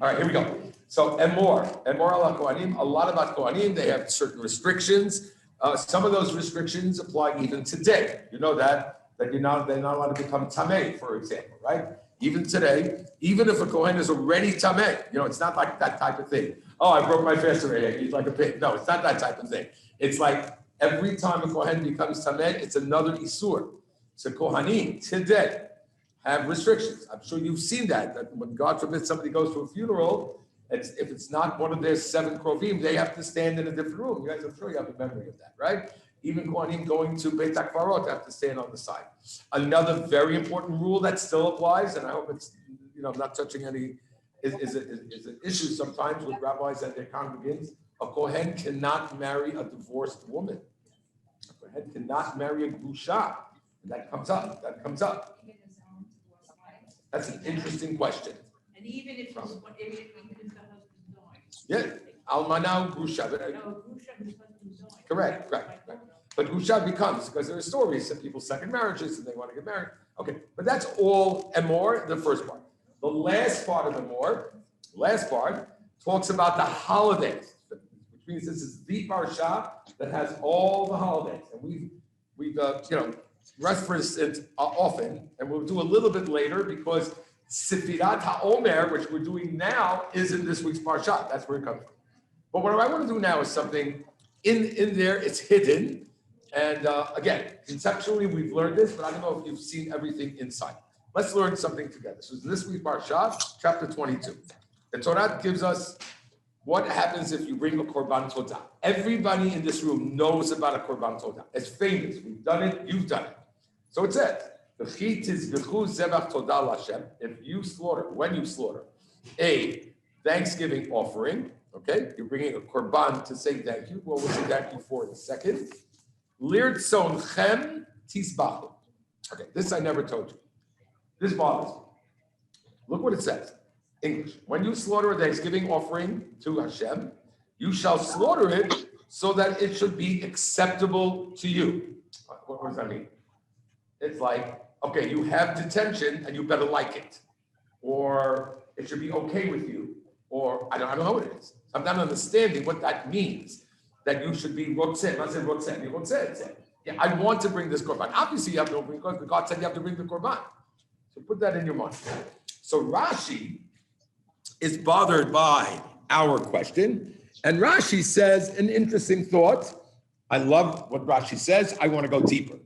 All right, here we go. So Emor ala Kohanim, a lot about Kohanim, they have certain restrictions. Some of those restrictions apply even today. You know that they're not allowed to become tamei, for example, right? Even today, even if a Kohen is already tamei, it's not like that type of thing. Oh, I broke my fast already, I eat like a pig. No, it's not that type of thing. It's like every time a Kohen becomes tamei, it's another isur. So Kohanim today have restrictions. I'm sure you've seen that when God forbid somebody goes to a funeral, if it's not one of their 7 krovim, they have to stand in a different room. You guys, I'm sure you have a memory of that, right? Even Kohanim going to Beit HaKvarot have to stand on the side. Another very important rule that still applies, and I hope it's, I'm not touching any, is an issue sometimes with rabbis and their congregants. A Kohen cannot marry a divorced woman. A Kohen cannot marry a grusha. And that comes up. That's an interesting question. And even if it's the husband's dying. Yeah, almana grusha. No, grusha is husband's dying. Correct. But grusha becomes, because there are stories of people's second marriages and they want to get married. Okay, but that's all Emor, the first part. The last part of Emor, talks about the holidays, which means this is the Parashat that has all the holidays. And we've referenced it often, and we'll do a little bit later because Sefirat HaOmer, which we're doing now, is in this week's Parashat. That's where it comes from. But what I want to do now is something in there, it's hidden. And again, conceptually, we've learned this, but I don't know if you've seen everything inside. Let's learn something together. So in this week's Parashat, chapter 22. The Torah gives us what happens if you bring a Korban Todah. Everybody in this room knows about a Korban Todah. It's famous. We've done it. You've done it. So it says, if you slaughter, when you slaughter a Thanksgiving offering, okay, you're bringing a Korban to say thank you. Well, we'll say thank you for in a second. Lirtzonchem tisbachu. Okay, this I never told you. This bothers me. Look what it says. English. When you slaughter a Thanksgiving offering to Hashem, you shall slaughter it so that it should be acceptable to you. What does that mean? It's like, okay, you have detention and you better like it. Or it should be okay with you. Or I don't know what it is. I'm not understanding what that means. That you should be rotzeh. I said rotzeh. Yeah, I want to bring this korban. Obviously, you have to bring because God said you have to bring the korban. So put that in your mind. So Rashi is bothered by our question, and Rashi says an interesting thought. I love what Rashi says. I want to go deeper.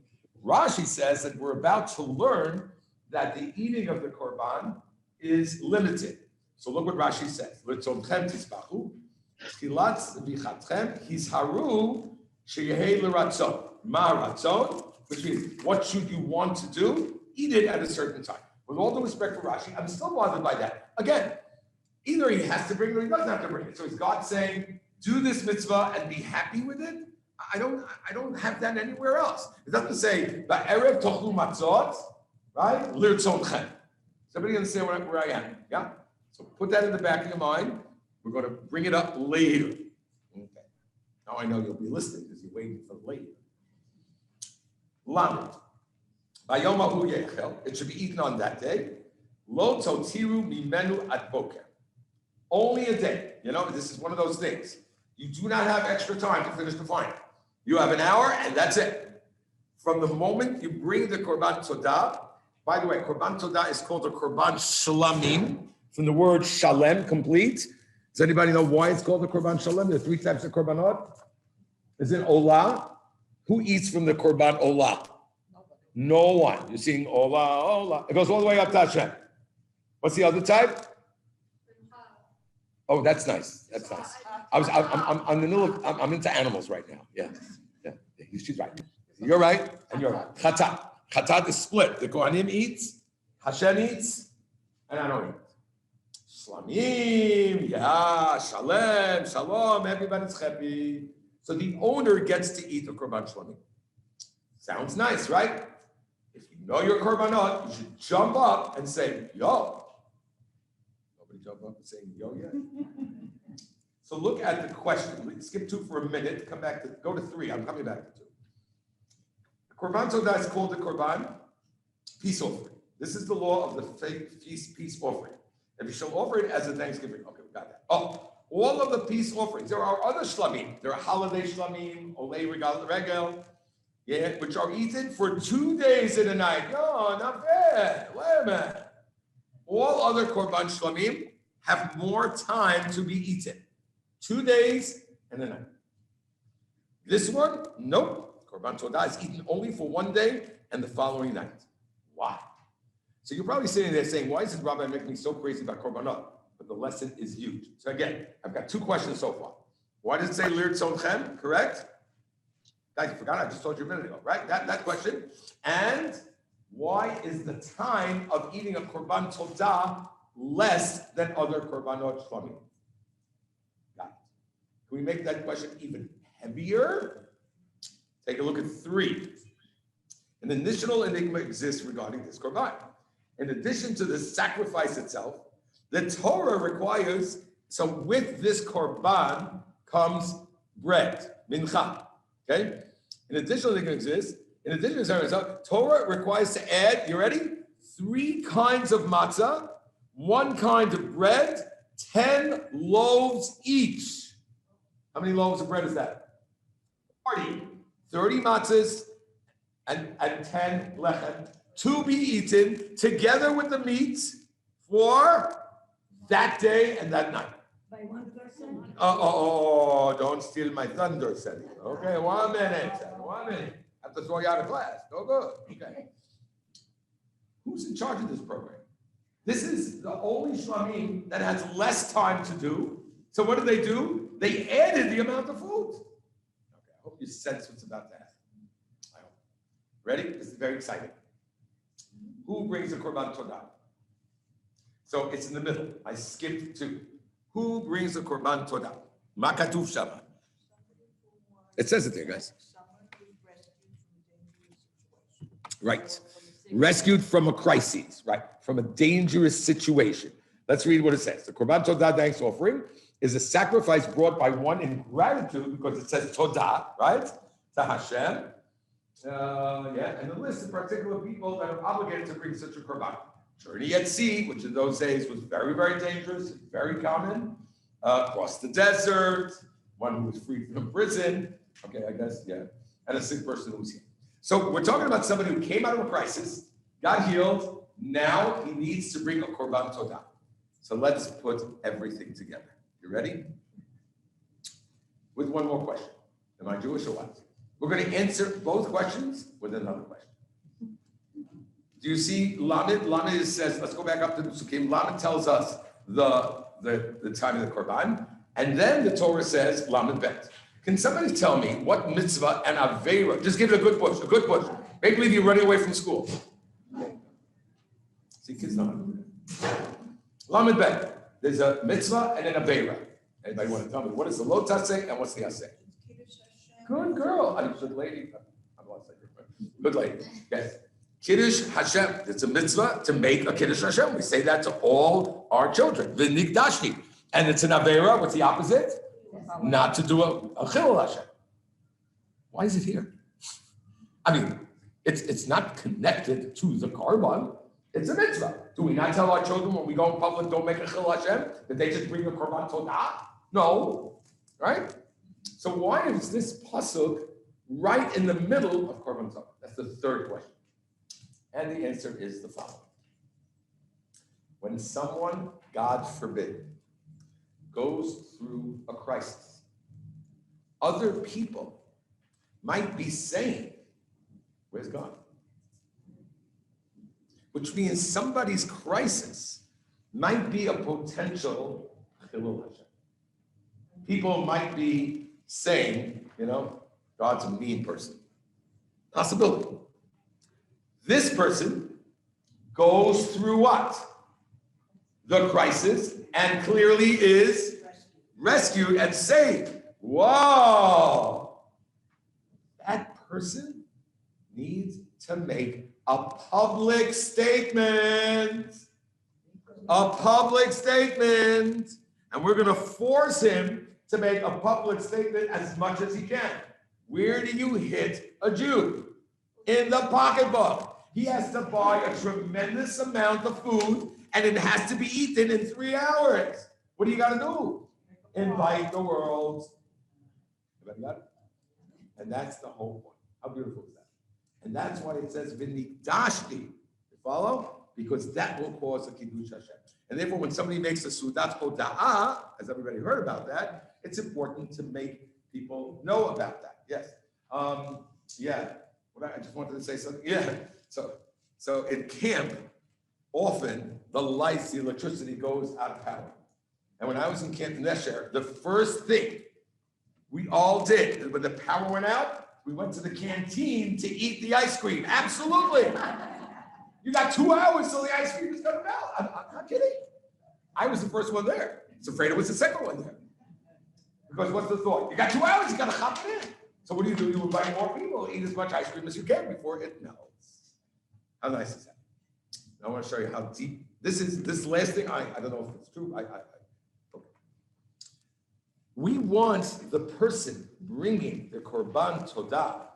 Rashi says that we're about to learn that the eating of the korban is limited. So look what Rashi says. Which means, what should you want to do? Eat it at a certain time. With all due respect for Rashi, I'm still bothered by that. Again, either he has to bring it or he doesn't have to bring it. So is God saying, do this mitzvah and be happy with it? I don't have that anywhere else. It doesn't say, Ba'erev tochlu matzot, right? Lirtzonchem. Somebody understand where I am? Yeah? So put that in the back of your mind. We're going to bring it up later. Okay. Now I know you'll be listening because you're waiting for later. Lamed. It should be eaten on that day. Lo totiru mimenu at boker. Only a day. This is one of those things. You do not have extra time to finish the final. You have an hour and that's it. From the moment you bring the Korban Todah, by the way, Korban Todah is called a Korban Shlamim, from the word Shalem, complete. Does anybody know why it's called the Korban Shalem? There are 3 types of Korbanot. Is it Olah? Who eats from the Korban Olah? No one. You're seeing Olah. It goes all the way up to Hashem. What's the other type? Oh, that's nice. I'm in the middle of, I'm into animals right now. Yeah. She's right. You're right, and you're right. Chatat. Chatat is split. The Kohanim eats, Hashem eats, and I don't eat. Shlamim, Shalem, Shalom, everybody's happy. So the owner gets to eat the Korban Shlamim. Sounds nice, right? If you know your Korbanot, you should jump up and say, yo. Nobody jump up and say, yo yet? So look at the question. Let's skip 2 for a minute. Go to 3. I'm coming back to 2. The Korban Todah is called the Korban peace offering. This is the law of the peace offering. If you shall offer it as a Thanksgiving. Okay, we got that. Oh, all of the peace offerings. There are other shlamim. There are holiday shlamim, olei regal regel, yeah, which are eaten for 2 days and a night. No, not bad. Wait a minute. All other korban shlamim have more time to be eaten. 2 days and a night. This one, nope. Korban Todah is eaten only for 1 day and the following night. Why? So you're probably sitting there saying, why is this Rabbi making me so crazy about korbanot? But the lesson is huge. So again, I've got 2 questions so far. Why does it say lir tzomchem? Correct? Guys, you forgot, I just told you a minute ago, right? That question. And why is the time of eating a korban todah less than other korbanot shlamim? Got it. Can we make that question even heavier? Take a look at 3. An additional enigma exists regarding this korban. In addition to the sacrifice itself, the Torah requires, so with this korban comes bread, mincha, okay? An additional enigma exists. In addition to the Torah requires to add, you ready? 3 kinds of matzah, 1 kind of bread, 10 loaves each. How many loaves of bread is that? 40. 30 matzahs and 10 lechem to be eaten together with the meat for that day and that night. By one person? Don't steal my thunder, Sally. Okay, 1 minute. I have to throw you out of class. No good. Okay. Who's in charge of this program? This is the only shlamim that has less time to do. So what do? They added the amount of food. Okay, I hope you sense what's about to happen. I hope. Ready? This is very exciting. Who brings the korban todah? So it's in the middle. I skipped 2. Who brings the korban todah? Ma katuv shama. It says it there, guys. Right. Rescued from a crisis, right? From a dangerous situation. Let's read what it says. The korban todah thanks offering is a sacrifice brought by one in gratitude because it says todah, right? To Hashem. And the list of particular people that are obligated to bring such a korban. Journey at sea, which in those days was very, very dangerous, very common. Across the desert, one who was freed from prison. Okay, I guess, yeah. And a sick person who was healed. So we're talking about somebody who came out of a crisis, got healed. Now he needs to bring a korban todah. So let's put everything together. You ready? With one more question. Am I Jewish or what? We're going to answer both questions with another question. Do you see Lamed? Lamed says, let's go back up to the Psukim. Lamed tells us the time of the korban. And then the Torah says, Lamed Bet. Can somebody tell me what mitzvah and aveira, just give it a good push. Make believe you're running away from school. See, kids don't understand. Lamed Bet. There's a mitzvah and an aveira. Anybody want to tell me what is the lo taseh and what's the aseh? Good girl. I'm a good lady. Good lady. Yes. Kiddush Hashem. It's a mitzvah to make a Kiddush Hashem. We say that to all our children. V'nigdashti. And it's an avera. What's the opposite? Not to do a chilul Hashem. Why is it here? I mean, it's not connected to the korban. It's a mitzvah. Do we not tell our children when we go in public, don't make a chilul Hashem, that they just bring a korban todah? No. Right? So why is this pasuk right in the middle of korban todah? That's the third question. And the answer is the following. When someone, God forbid, goes through a crisis, other people might be saying, where's God? Which means somebody's crisis might be a potential chilul Hashem. People might be saying, God's a mean person. Possibility. This person goes through what? The crisis, and clearly is rescued and saved. Whoa! That person needs to make a public statement. A public statement. And we're going to force him to make a public statement as much as he can. Where do you hit a Jew? In the pocketbook. He has to buy a tremendous amount of food, and it has to be eaten in 3 hours. What do you got to do? Invite the world. Everybody got it? And that's the whole point. How beautiful is that? And that's why it says v'nigdashti. You follow? Because that will cause a kiddush Hashem. And therefore, when somebody makes a sudat hoda'ah, as everybody heard about that, it's important to make people know about that. Yes. Yeah. I just wanted to say something. Yeah. So in camp, often the lights, the electricity goes out of power. And when I was in Camp Nesher, the first thing we all did when the power went out, we went to the canteen to eat the ice cream. Absolutely. You got 2 hours till the ice cream is gonna melt. I'm not kidding. I was the first one there. I was afraid it was the second one there. Because what's the thought? You got 2 hours, you gotta hop it in. So what do? You invite more people, eat as much ice cream as you can before it melts. How nice is that? I want to show you how deep this is. This last thing, I don't know if it's true. Okay. We want the person bringing the korban todah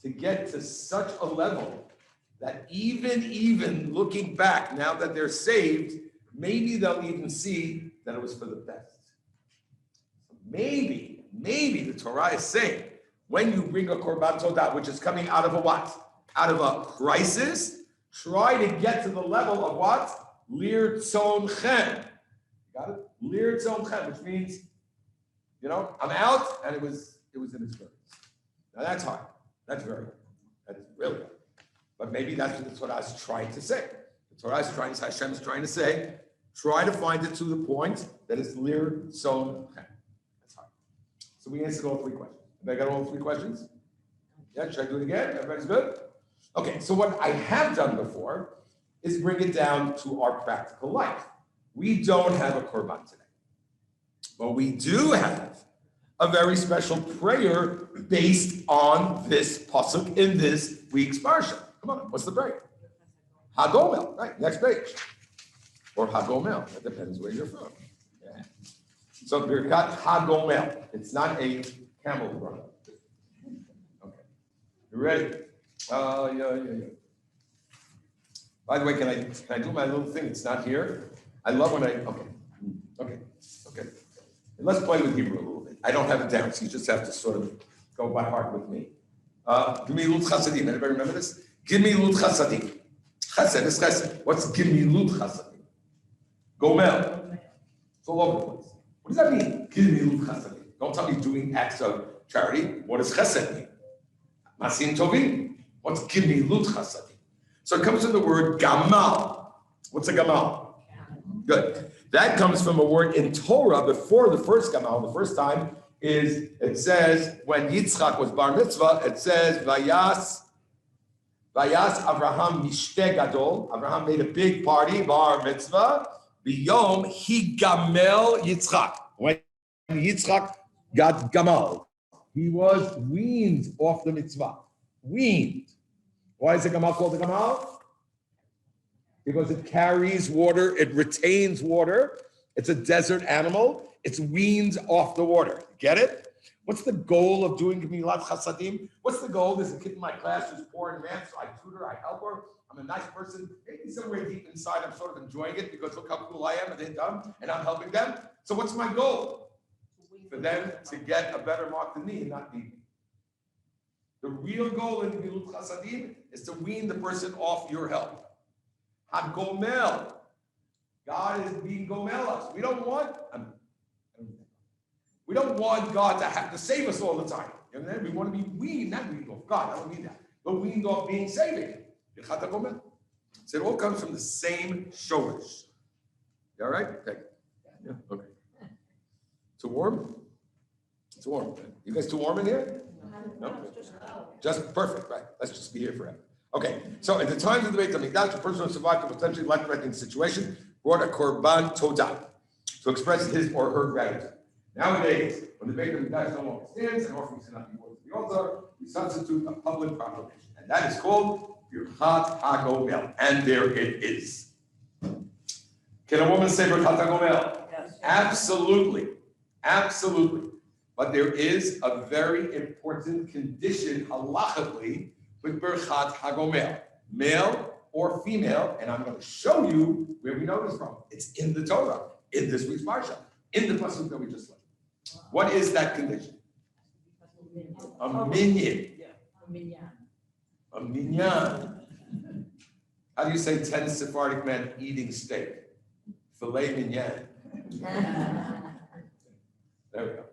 to get to such a level that even looking back, now that they're saved, maybe they'll even see that it was for the best. Maybe the Torah is saying, when you bring a korban todah, which is coming out of a what? Out of a crisis, try to get to the level of what? Lir tzon chen. Got it? Lir tzon chen, which means, I'm out, and it was an experience. Now that's hard. That's very hard. That's really hard. But maybe that's what the Torah is trying to say. The Torah is trying to say, Hashem is trying to say, try to find it to the point that it's lir tzon chen. That's hard. So we answered all 3 questions. Have I got all 3 questions? Yeah, should I do it again? Everybody's good? Okay, so what I have done before is bring it down to our practical life. We don't have a korban today. But we do have a very special prayer based on this pasuk in this week's parsha. Come on, what's the prayer? Hagomel, right, next page. Or Hagomel, that depends where you're from. Yeah. So Birkat Hagomel, it's not a camel run. Okay, you ready? Yeah. By the way, can I do my little thing? It's not here. I love when okay. And let's play with Hebrew a little bit. I don't have it down, so you just have to sort of go by heart with me. Gemilut Chasadim. Anybody remember this? Gemilut Chasadim. Chesed is chesed. What's Gemilut Chasadim? Gomel. It's all over the place. What does that mean? Gemilut Chasadim. Don't tell me doing acts of charity. What does chesed mean? Masim tovim. What's Gemilut Chasadim? So it comes from the word gamal. What's a gamal? Good. That comes from a word in Torah before the first gamal. The first time it says when Yitzchak was bar mitzvah, it says Vayas Avraham mishte gadol. Avraham made a big party, bar mitzvah. Biyom higamel Yitzchak. When Yitzchak got gamal, he was weaned off the mitzvah. Weaned. Why is the gamal called the gamal? Because it carries water, it retains water. It's a desert animal. It's weaned off the water. Get it? What's the goal of doing Gemilat Chasadim? What's the goal? There's a kid in my class who's poor and math, so I tutor, I help her. I'm a nice person. Maybe somewhere deep inside, I'm sort of enjoying it because look how cool I am and they're dumb, and I'm helping them. So what's my goal? For them to get a better mark than me and not me. The real goal in Gemilut Chasadim is to wean the person off your help. Hagomel. God is being gomel us. We don't want God to have to save us all the time. You know, we want to be weaned, not weaned off God. I don't mean that. But weaned off being saving. So it all comes from the same shorish. You all right? Okay. Yeah. Okay. Too warm? It's warm. You guys too warm in here? No? Just perfect, right? Let's just be here forever. Okay, so at the time of the Beit HaMikdash, the person who survived a potentially life-threatening situation brought a korban todah to express his or her gratitude. Nowadays, when the Beit HaMikdash no longer stands and offerings cannot be brought to the altar, we substitute a public proclamation, and that is called Birkat HaGomel, and there it is. Can a woman say Birkat HaGomel? Yes. Absolutely. But there is a very important condition halachically with Birkat HaGomel. male or female, and I'm going to show you where we know this from. It's in the Torah, in this week's Parsha, in the pasuk that we just learned. What is that condition? A minyan. A minyan. How do you say 10 Sephardic men eating steak? Filet mignon. There we go.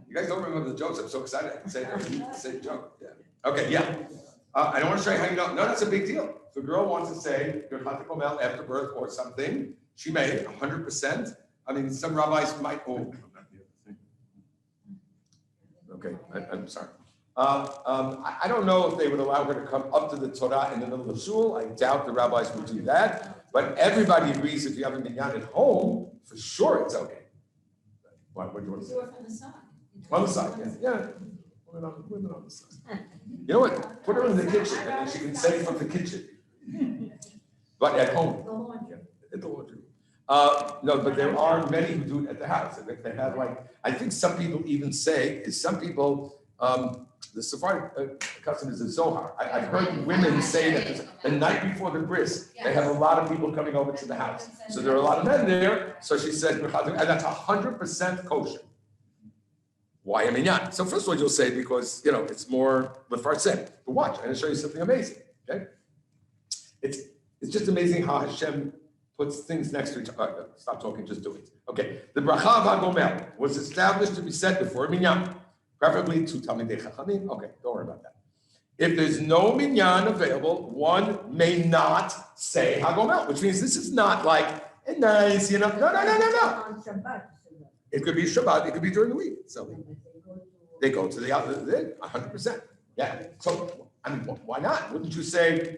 You guys don't remember the jokes. I'm so excited. I can say the same joke. Yeah. Okay, yeah. I don't want to show you how you know. No, that's a big deal. If a girl wants to say Birkat Komel after birth or something, she may 100%. I mean, some rabbis might. Oh, okay, I'm sorry. I don't know if they would allow her to come up to the Torah in the middle of the shul. I doubt the rabbis would do that. But everybody agrees if you have a minyan at home, for sure it's okay. What do you want to say? On the side. On the side, yeah. Women on the side. You know what? Put her in the kitchen and then she can say from the kitchen. But at home. The laundry. At the laundry. No, but there are many who do it at the house. They have I think some people even say, the Sephardic custom is a Zohar. I've heard women say that the night before the bris, they have a lot of people coming over to the house. So there are a lot of men there. So she said, and that's 100% kosher. Why a minyan? So first of all, you'll say because it's more lefarset. But watch, I'm going to show you something amazing. Okay, it's just amazing how Hashem puts things next to each other. Stop talking, just do it. Okay, the bracha of HaGomel was established to be said before a minyan, preferably to Talmidei Chachamim. Okay, don't worry about that. If there's no minyan available, one may not say HaGomel, which means this is not like a nice, No. On Shabbat. It could be Shabbat, it could be during the week. So they go to the other, 100%. Yeah. So, I mean, why not? Wouldn't you say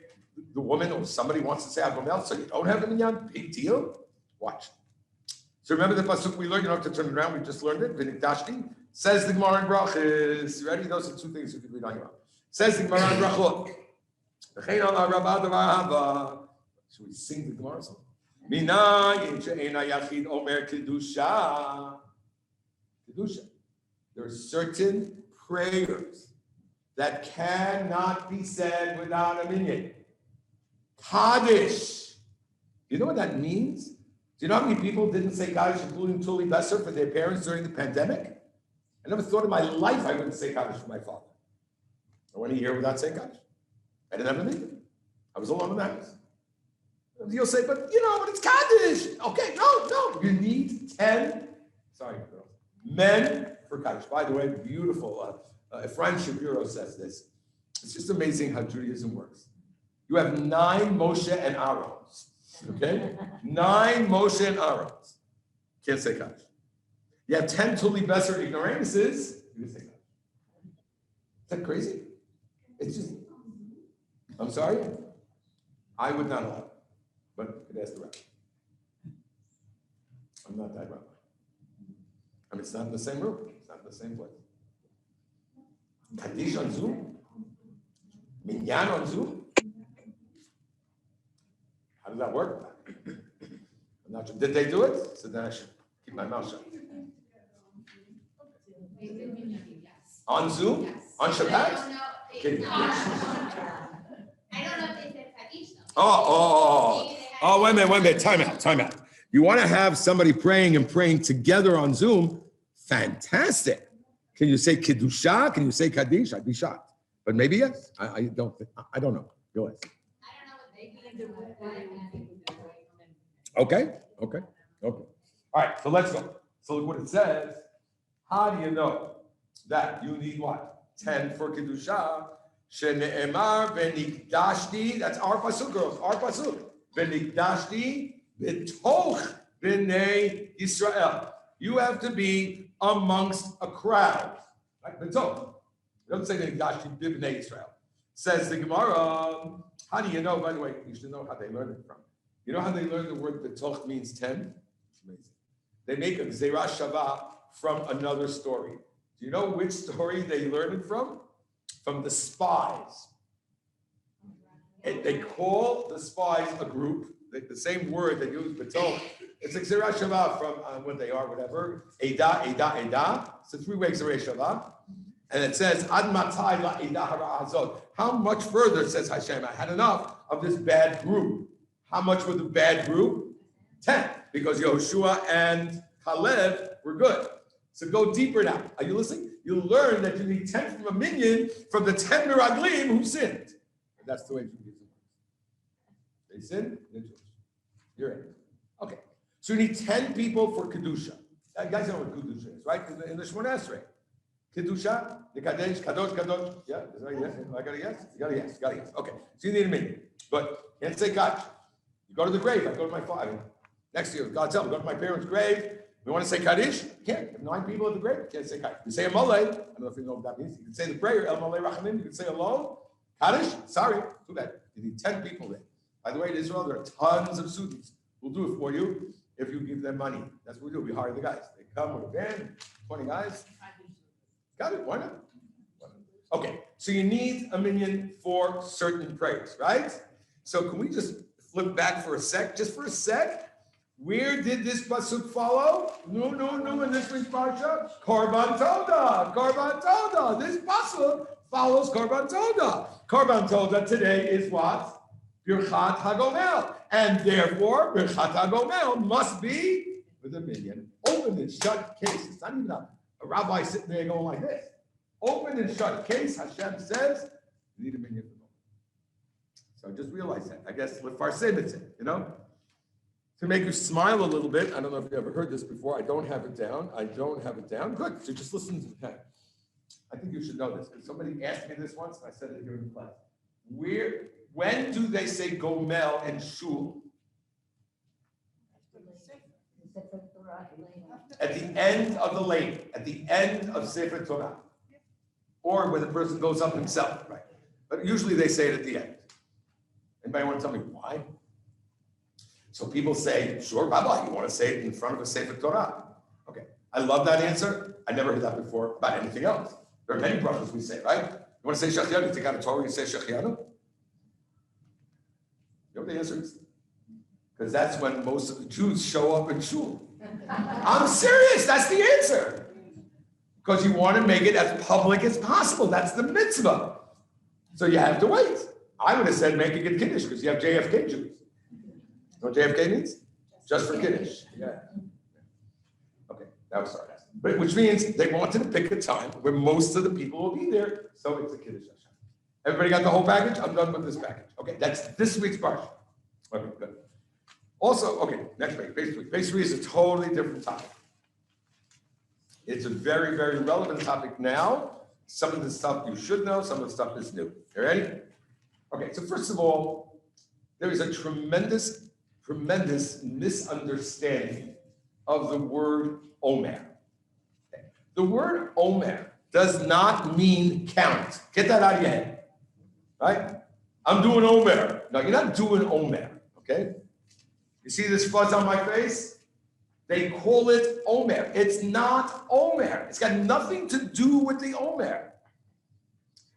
the woman or somebody wants to say HaGomel, so you don't have a minyan? Big deal. Watch. So remember the pasuk we learned, you don't have to turn it around, we just learned it. V'nikdashti. Says the Gemara in Brachos. Ready? Those are two things you can read on your own. Says the Gemara in Brachot. Should we sing the Gemara song? Kedusha. There are certain prayers that cannot be said without a minyan. Kaddish. You know what that means? Do you know how many people didn't say Kaddish, including Tuli Besser, for their parents during the pandemic? I never thought in my life I wouldn't say Kaddish for my father. I went a year without saying Kaddish. I didn't have a minyan. I was alone in the house. You'll say, but it's Kaddish. Okay, no. You need 10, men for Kaddish. By the way, beautiful. Ephraim Shapiro says this. It's just amazing how Judaism works. You have 9 Moshe and Aarons. Okay? 9 Moshe and Aarons. Can't say Kaddish. You have 10 Tuli Besser ignoramuses. You can say Kaddish. Is that crazy? It's just, I'm sorry? I would not allow it. But you could ask the rabbi. I'm not that rabbi. I mean, it's not in the same room. It's not in the same place. Kaddish on Zoom? Minyan on Zoom? How does that work? I'm not sure. Did they do it? So then I should keep my mouth shut. On Zoom? Yes. On Shabbat? I don't know. Okay. I don't know if they said Kaddish though. Oh, wait a minute. Time out. You want to have somebody praying together on Zoom? Fantastic. Can you say Kedusha? Can you say Kaddish? I'd be shocked. But maybe yes. I don't know. Go ahead. I don't know what they can do. Okay. All right, so let's go. So look what it says. How do you know that you need what? 10 for Kedusha. Shene'emar v'nikdashti. That's our pasuk, girls. Our pasuk. V'nikdashti b'toch b'nei Yisrael. You have to be amongst a crowd. Right? B'toch. It doesn't say v'nikdashti b'nei Yisrael. Says the Gemara. How do you know? By the way, you should know how they learned it from. You know how they learned the word b'toch means 10? It's amazing. They make a Gzeirah Shavah from another story. Do you know which story they learned it from? From the spies. And they call the spies a group, the same word they use, beton. It's a Gzeirah Shavah from what they are, whatever. Eda. It's a 3-way Gzeirah Shavah. And it says, Ad matai la'edah hara hazot. How much further, says Hashem, I had enough of this bad group. How much was the bad group? 10, because Yehoshua and Caleb were good. So go deeper now. Are you listening? You'll learn that you need 10 from a minion from the 10 Meraglim who sinned. And that's the way Judaism works. They sinned, they're Jewish. You're in. Okay. So you need 10 people for Kedusha. You guys know what Kedusha is, right? In the Shemona Esrei. Kedusha, the Kadesh, Kadosh. Yeah? Is that yes? I got a yes? You got a yes. Got a yes. Okay. So you need a minion. But you can't say Kaddish. You go to the grave. I go to my father. Next year, God tell me, go to my parents' grave. You want to say Kaddish? You can't. You have 9 people at the grave. You can't say Kaddish. You say Emor. I don't know if you know what that means. You can say the prayer, El Malay Rachamim. You can say alone. Kaddish? Sorry. Too bad. You need 10 people there. By the way, in Israel, there are tons of students. We'll do it for you if you give them money. That's what we do. We hire the guys. They come with a van, 20 guys. Got it. Why not? Okay. So you need a minion for certain prayers, right? So can we just flip back for a sec? Just for a sec. Where did this pasuk follow? No, in this week's Parashat. Korban Todah. Korban Todah. This pasuk follows Korban Todah. Korban Todah today is what? Birchat HaGomel. And therefore, Birchat HaGomel must be with a minion. Open and shut case. It's not even a rabbi sitting there going like this. Open and shut case. Hashem says, you need a minion for them. So just realize that. I guess with Farsim it's it, you know? To make you smile a little bit, I don't know if you ever heard this before. I don't have it down. Good. So just listen to the text. I think you should know this. Because somebody asked me this once, and I said it here in class. When do they say Gomel and Shul? At the end of the lane, at the end of Sefer Torah. Or when the person goes up himself, right? But usually they say it at the end. Anybody want to tell me why? So people say, sure, Rabbi, you want to say it in front of a Sefer Torah? Okay, I love that answer. I never heard that before about anything else. There are many brachos we say, right? You want to say Shechianu, you take out a Torah, you say Shechianu? You know what the answer is? Because that's when most of the Jews show up in shul. I'm serious, that's the answer. Because you want to make it as public as possible. That's the mitzvah. So you have to wait. I would have said make a good Kiddush because you have JFK Jews. You know what JFK means? Just for Kiddush. Yeah. Okay, that was sarcasm. But which means they wanted to pick a time where most of the people will be there, so it's a Kiddush. Everybody got the whole package? I'm done with this package. Okay, that's this week's Parashat. Okay, good. Also, okay, next page, page 3. Page 3 is a totally different topic. It's a very, very relevant topic now. Some of the stuff you should know, some of the stuff is new. You ready? Okay, so first of all, there is a tremendous misunderstanding of the word Omer. Okay. The word Omer does not mean count. Get that out of your head, right? I'm doing Omer. No, you're not doing Omer, okay? You see this fuzz on my face? They call it Omer. It's not Omer. It's got nothing to do with the Omer.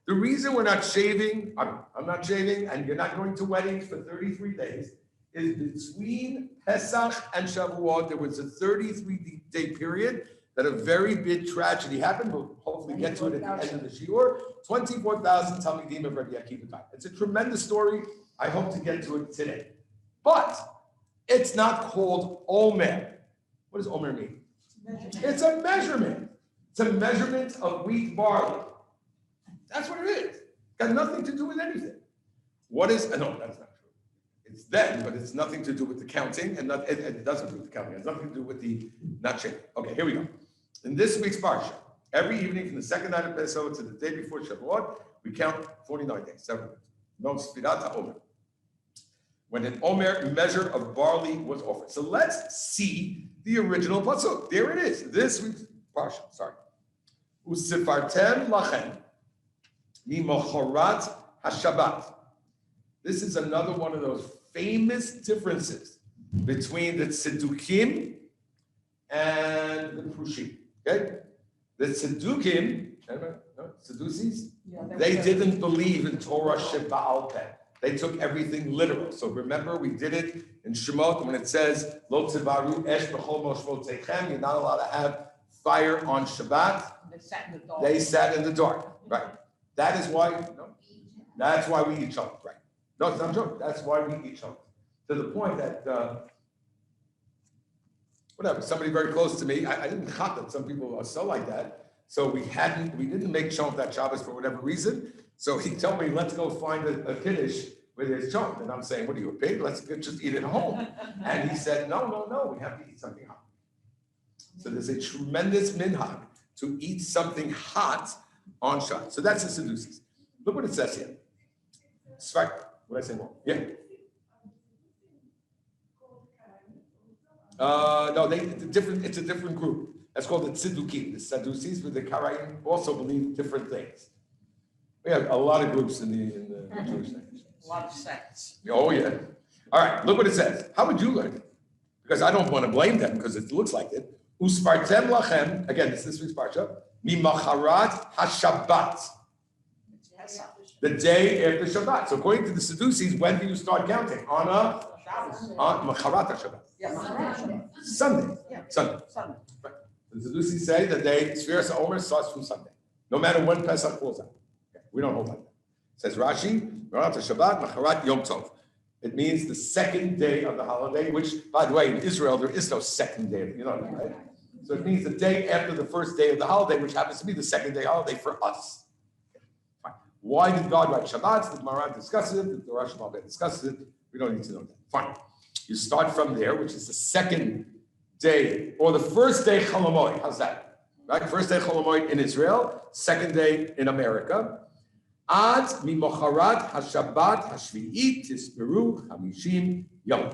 The reason we're not shaving, I'm not shaving, and you're not going to weddings for 33 days, is between Pesach and Shavuot, there was a 33-day period that a very big tragedy happened. We'll hopefully get to it at the end of the shiur. 24,000 Talmidim of Rabbi Akiva died. It's a tremendous story. I hope to get to it today. But it's not called Omer. What does Omer mean? It's a measurement. It's a measurement of wheat barley. That's what it is. Got nothing to do with anything. What is, no, that's not true. It's then, but it's nothing to do with the counting, and it doesn't do with the counting. It has nothing to do with the not shaving. Okay, here we go. In this week's Parsha, every evening from the second night of Besser to the day before Shavuot, we count 49 days, 7 days. No Sfirat HaOmer. When an Omer measure of barley was offered. So let's see the original pasuk. There it is. This week's Parsha. Sorry. Usifartem lachem mimochorat hashabbat. This is another one of those famous differences between the Tzedukim and the Prushim. Okay? The Tzedukim, Sadducees, they didn't believe in Torah Sheba'al Peh. They took everything literal. So remember, we did it in Shemot when it says, Lo tzivaru esh b'chol moshvotechem, you're not allowed to have fire on Shabbat, They sat in the dark. they sat in the dark, right? That is why, no, that's why we eat challah, right? No, it's not a joke. That's why we eat challah. To the point that, whatever, somebody very close to me, I didn't cut that. Some people are so like that. So we didn't make challah that Shabbos for whatever reason. So he told me, let's go find a kiddush with his challah. And I'm saying, what are you, a pig? Let's just eat it at home. And he said, no, we have to eat something hot. So there's a tremendous minhag to eat something hot on Shabbat. So that's the Sadducees. Look what it says here. Strike. What did I say wrong? Yeah. No, it's a different group. That's called the Tzidukim. The Sadducees with the Karaim also believe different things. We have a lot of groups in the Jewish language. A lot of sects. Oh, yeah. All right, look what it says. How would you learn it? Because I don't want to blame them because it looks like it. Uspartem lachem, again, this is this week's parsha, mimacharat hashabbat, the day after Shabbat. So according to the Sadducees, when do you start counting? On macharat hashabbat. Yeah, Sunday. Yeah. Sunday. Sunday. Right. The Sadducees say that day, Sfiras Omer starts from Sunday, no matter when Pesach falls out. Okay. We don't hold like that. It says Rashi, macharat hashabbat, macharat yom tov. It means the second day of the holiday, which, by the way, in Israel, there is no second day, you know that, right? So it means the day after the first day of the holiday, which happens to be the second day holiday for us. Okay, fine. Why did God write Shabbat? Did Maran discuss it? Did the Rosh Hashanah discuss it? We don't need to know that. Fine. You start from there, which is the second day, or the first day Cholamoid. How's that? Right? First day Cholamoid in Israel, second day in America. Ad mimocharat hashabbat hashvi'it tisperu chamishim yom.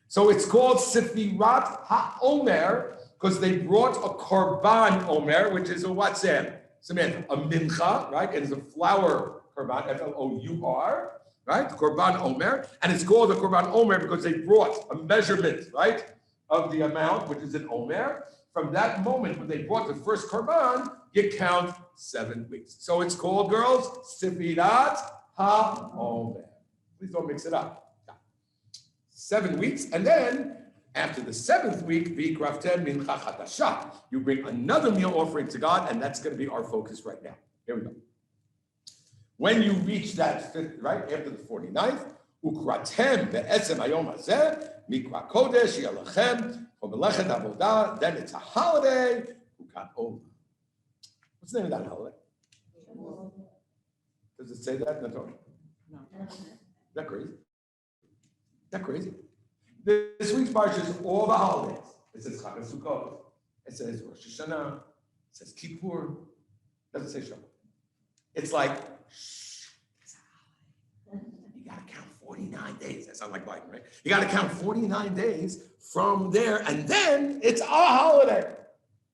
So it's called Sefirat HaOmer because they brought a korban omer, which is a what's that? Samantha, a mincha, right? It is a flour korban, F-L-O-U-R, right? Korban omer, and it's called a korban omer because they brought a measurement, right, of the amount, which is an omer. From that moment when they brought the first korban, you count 7 weeks. So it's called, girls, Sefirat HaOmer. Please don't mix it up. 7 weeks, and then after the 7th week, V'yikraftem mincha chadasha. You bring another meal offering to God, and that's going to be our focus right now. Here we go. When you reach that 5th, right, after the 49th, Ukratem be'etzem hayom hazeh, mikra kodesh yalachem, Omelechet avodah, then it's a holiday. What's the name of that holiday? Does it say that in the Torah? No. Is that crazy? Is that crazy? This week's parsha is all the holidays. It says Chag Sukkot. It says Rosh Hashanah. It says Kippur. It doesn't say Shabbat. It's like, shh, it's a holiday. You got to count 49 days. That sounds like Biden, right? You got to count 49 days from there, and then it's a holiday.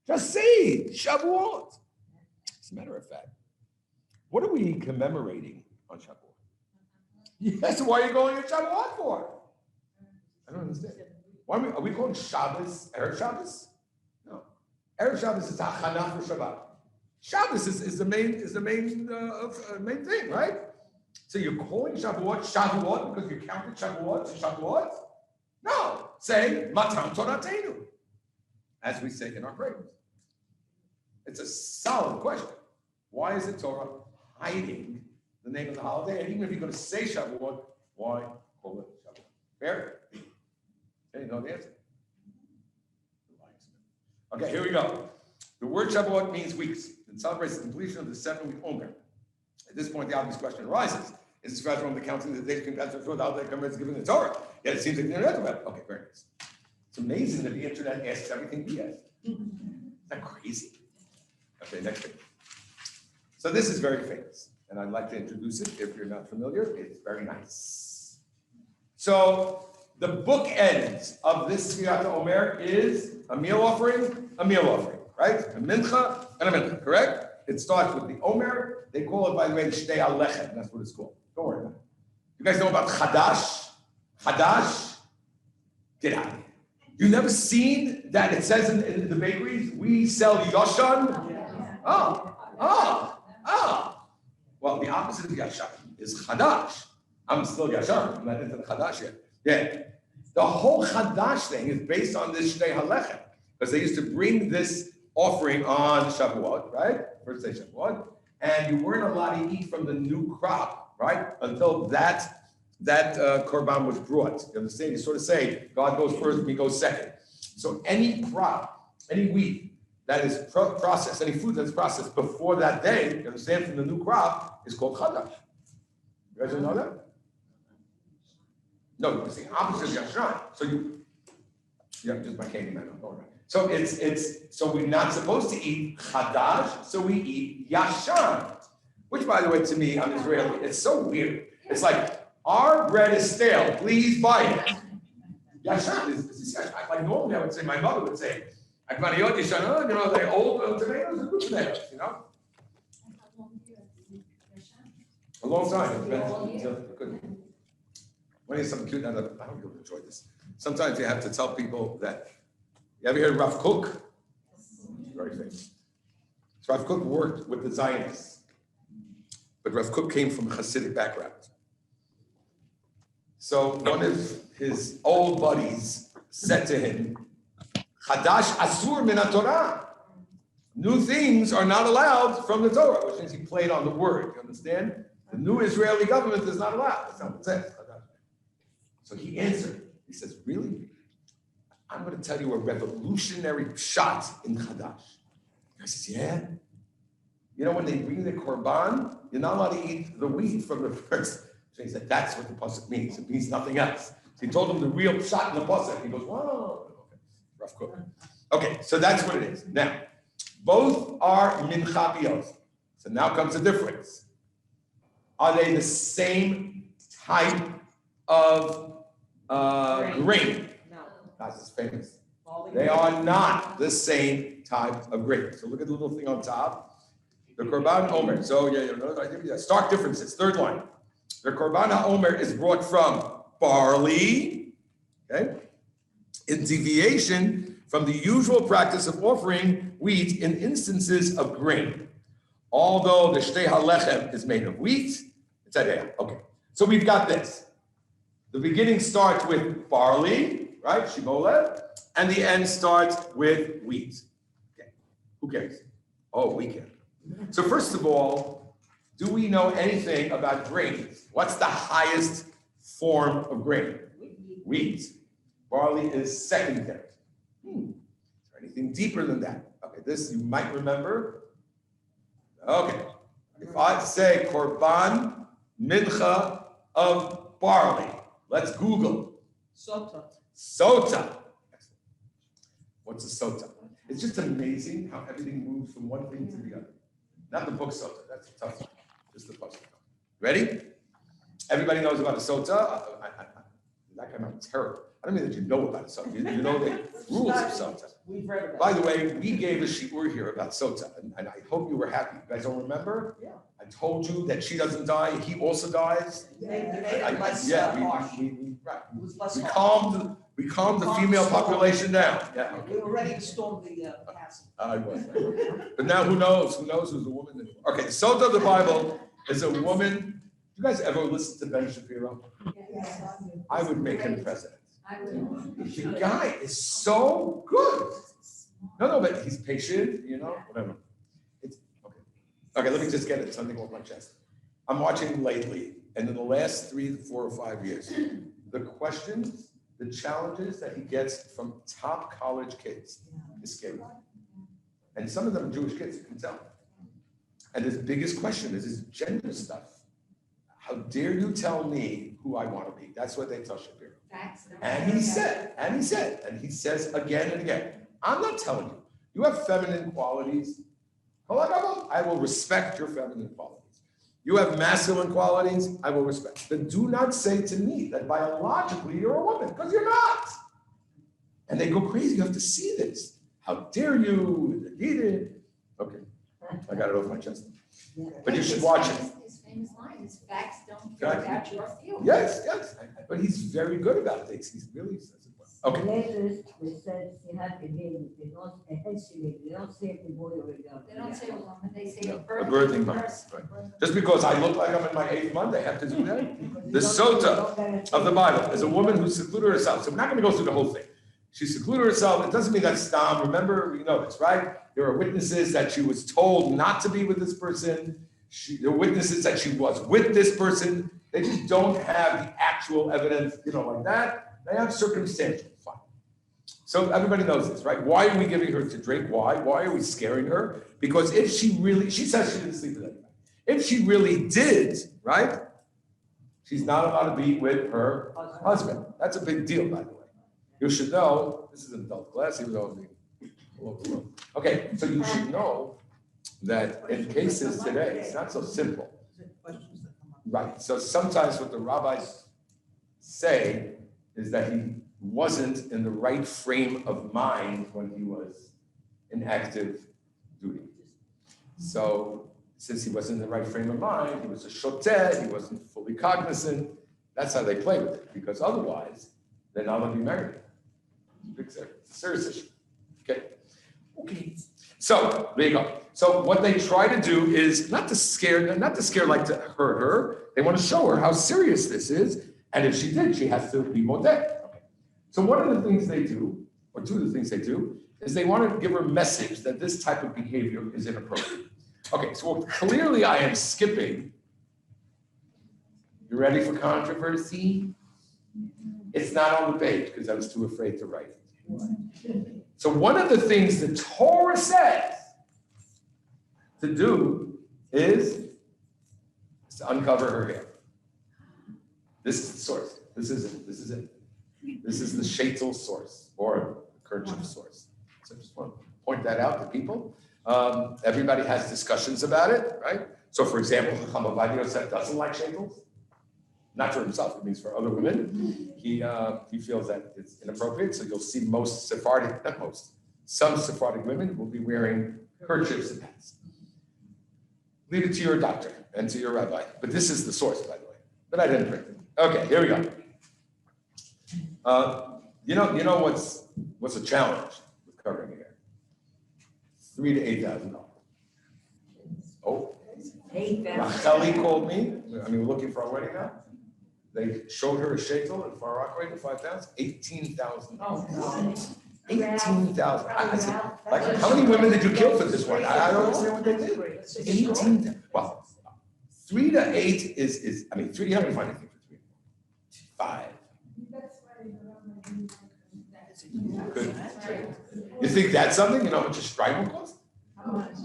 Just see, Shavuot. As a matter of fact, what are we commemorating on Shavuot? Yes, why are you going to Shavuot for? I don't understand. Why are we calling Shabbos Erev Shabbos? No, Erev Shabbos is Hachana for Shabbat. Shabbos is the main thing, right? So you're calling Shavuot because you counted Shavuot to Shavuot? No, say Matan Toratenu, as we say in our prayers. It's a solid question. Why is the Torah hiding the name of the holiday? And even if you're going to say Shavuot, why call it Shavuot? Fair? Okay, you know the answer. Okay, here we go. The word Shavuot means weeks. It celebrates the completion of the 7-week Omer. At this point, the obvious question arises. Is this rather on the counting the days between Passover before the holiday comes given the Torah? Yet it seems like the internet about it. Okay, very nice. It's amazing that the internet asks everything we ask. Isn't that crazy? Okay, next thing. So this is very famous, and I'd like to introduce it. If you're not familiar, it's very nice. So the bookends of this Sfirat Omer is a meal offering, right? A mincha and a mincha, correct? It starts with the Omer. They call it, by the way, Shtei Alechem. That's what it's called. Don't worry about it. You guys know about Chadash? Chadash? Get out of here. You never seen that it says in the bakeries, we sell Yoshan? Oh. Well, the opposite of Yashan is Chadash. I'm still Yashan. I'm not into the Chadash yet. Yeah. The whole Chadash thing is based on this Shtei Halechem, because they used to bring this offering on Shavuot, right? First day Shavuot, and you weren't allowed to eat from the new crop, right? Until that korban was brought. You understand? You sort of say God goes first and He goes second. So any crop, any wheat that is processed, any food that's processed before that day, you understand, from the new crop, is called chadash. You guys didn't know that? No, it's the opposite of Yashan. So just my candy man. All right. So so we're not supposed to eat chadash, so we eat yashan. Which, by the way, to me, I'm Israeli, it's so weird. It's like, our bread is stale, please buy it. Yashan is yashan. Like normally I would say, my mother would say, Akmaniyot yashan, the old tomatoes are good tomatoes, A long time. It's good. When is something cute? I don't really enjoy this. Sometimes you have to tell people that, you ever heard of Rav Kook? Very famous. So Rav Kook worked with the Zionists, but Rav Kook came from a Hasidic background. So one of his old buddies said to him, Chadash asur min Torah. New things are not allowed from the Torah, which means he played on the word. You understand? The new Israeli government is not allowed. That's not what it says. So he answered. He says, really? I'm going to tell you a revolutionary shot in Chadash. I says, yeah. When they bring the korban, you're not allowed to eat the wheat from the first. So he said, that's what the pasuk means. It means nothing else. So he told him the real shot in the pasuk. He goes, whoa. Okay. Rough cook. Okay, so that's what it is. Now, both are mincha. So now comes the difference. Are they the same type of grain? No. That's just famous. They are not the same type of grain. So look at the little thing on top. The korban omer. So stark differences. Third line. The korban omer is brought from barley, okay, in deviation from the usual practice of offering wheat in instances of grain. Although the shtei halechem is made of wheat, it's adeh. Okay, so we've got this. The beginning starts with barley, right, shibboleth, and the end starts with wheat. Okay, who cares? Oh, we can. So first of all, do we know anything about grains? What's the highest form of grain? Wheat. Barley is secondary. Is there anything deeper than that? Okay, this you might remember. Okay, if I say korban mincha of barley, let's Google. Sota. What's a sota? It's just amazing how everything moves from one thing to the other. Not the book sota, that's a tough one. Just the puzzle. Ready? Everybody knows about a sota. That came out terrible. I don't mean that you know about a sota. You know the rules of sota. We've read about By the way, we gave a shiur here about sota, and I hope you were happy. You guys don't remember? Yeah. I told you that she doesn't die, he also dies. We calmed the female population down. Yeah. Okay. We were ready to storm the castle. I was. But now who knows? Who knows who's a woman? Okay, the sota of the Bible is a woman. You guys ever listen to Ben Shapiro? Yes. I would make him president. I would. The guy is so good. No, but he's patient, whatever. It's okay. Okay, let me just get something off my chest. I'm watching lately, and in the last 3, 4, or 5 years, the questions, the challenges that he gets from top college kids is scary. And some of them are Jewish kids, you can tell. And his biggest question is his gender stuff. How dare you tell me who I want to be? That's what they tell Shapiro. And he says again and again, I'm not telling you. You have feminine qualities. I will respect your feminine qualities. You have masculine qualities, I will respect. But do not say to me that biologically you're a woman, because you're not. And they go crazy. You have to see this. How dare you? Okay, I got it off my chest. But you should watch it. His famous line is facts don't care about your field. Yes. But he's very good about things. He's really says it well. Okay. Letters, they said she had a baby. They don't say the boy or the girl. They don't say a woman, they say a A birthing birthing month. person. Right. Just because I look like I'm in my 8th month, I have to do that. The sota of the Bible is a woman who secluded herself. So we're not going to go through the whole thing. She secluded herself. It doesn't mean that's stam. Remember, you know this, right? There are witnesses that she was told not to be with this person. There are witnesses that she was with this person. They just don't have the actual evidence, like that. They have circumstantial. Fine. So everybody knows this, right? Why are we giving her to drink? Why? Why are we scaring her? Because if she says she didn't sleep with anybody. If she really did, right? She's not allowed to be with her husband. That's a big deal, by the way. You should know, this is an adult class, even though I'm okay, so you should know that in cases today, it's not so simple. Right, so sometimes what the rabbis say is that he wasn't in the right frame of mind when he was in active duty. So since he wasn't in the right frame of mind, he was a shoteh, he wasn't fully cognizant. That's how they play with it, because otherwise, they're not going to be married. It's a serious issue. Okay. So there you go. So what they try to do is not to scare, like to hurt her. They want to show her how serious this is, and if she did, she has to be modeh. Okay. So one of the things they do, or two of the things they do, is they want to give her a message that this type of behavior is inappropriate. Okay, so clearly I am skipping. You ready for controversy? It's not on the page because I was too afraid to write it. So one of the things the Torah says to do is to uncover her hair. This is the source. This is it. This is the shaitel source or the kerchief source. So I just want to point that out to people. Everybody has discussions about it, right? So for example, Chacham Ovadia Yosef doesn't like shaitels. Not for himself, it means for other women. He feels that it's inappropriate. So you'll see some Sephardic women will be wearing kerchiefs and hats. Leave it to your doctor and to your rabbi. But this is the source, by the way. But I didn't print it. Okay, here we go. You know what's a challenge with covering your hair? $3,000 to $8,000. Oh, Naftali called me. We're looking for a wedding now. They showed her a shaitel in Far Rockaway for $5,000, $18,000. Oh, 18,000. I said, like, how many women did you kill for this one? I don't understand what they did. 18. Well, 3 to 8 is. 3. You're not gonna find anything for 3. 5. Good. You think that's something? You know how much a shrine will cost? how much?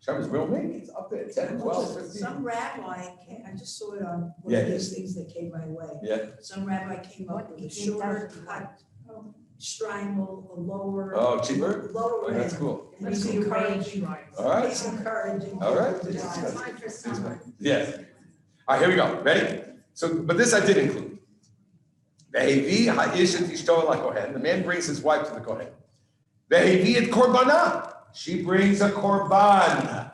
Shrine's real big. It's up there, 10, 12, 15. Some rabbi, I just saw it on one Yeah. of these things that came my way. Yeah. Some rabbi came up with a shorter cut strangle, a lower. Oh, cheaper? Lower Oh, that's end. cool. And he's encouraging. All right. He's encouraging. All right. people to try. Yes. All right, here we go. Ready? So, but this I did include. The man brings his wife to the Kohen. She brings a korban.